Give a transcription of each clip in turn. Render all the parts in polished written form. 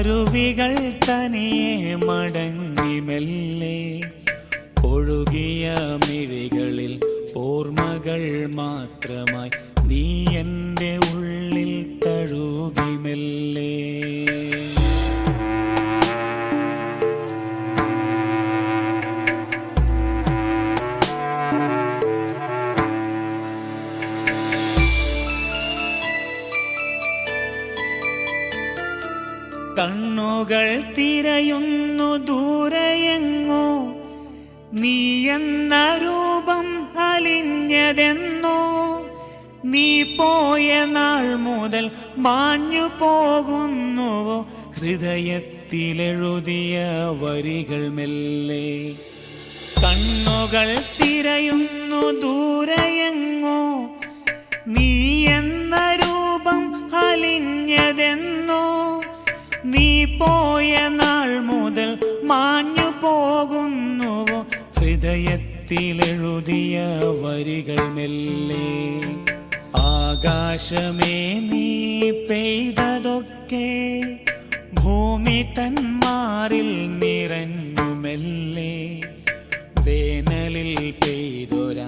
അരുവികൾ തനിയെ മടങ്ങി മെല്ലെ ഒഴുകിയ മിഴികളിൽ ഓർമ്മകൾ മാത്രമായി നീ എൻ്റെ ഉള്ളിൽ തഴുകി മെല്ലെ. കണ്ണുകൾ തിരയുന്നു ദൂരെയെങ്ങോ, നീ എന്ന രൂപം അലിഞ്ഞതെന്നോ. നീ പോയ നാൾ മുതൽ മാഞ്ഞു പോകുന്നുവോ ഹൃദയത്തിലെഴുതിയ വരികൾ മെല്ലെ. കണ്ണുകൾ തിരയുന്നു ദൂരെയെങ്ങോ, നീ എന്ന രൂപം അലിഞ്ഞതെന്നോ. നീ പോയ നാൾ മുതൽ മാഞ്ഞു പോകുന്നുവോ ഹൃദയത്തിലെഴുതിയ വരികൾ മെല്ലെ. ആകാശമേ നീ പെയ്തതൊക്കെ ഭൂമി തന്മാറിൽ നിറഞ്ഞു മെല്ലെ. വേനലിൽ പെയ്തൊര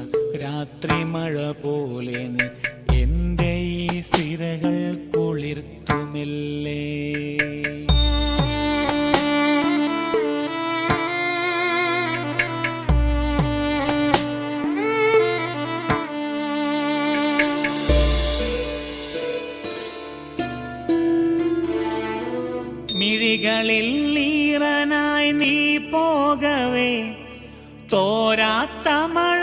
രാത്രി മഴ പോലെ നീ എൻ്റെ ഈ സിരകൾ കുളിർത്തുമെല്ലെ. മിഴികളിൽ ഈറനായി നീ പോകവേ തോരാത്ത മഴ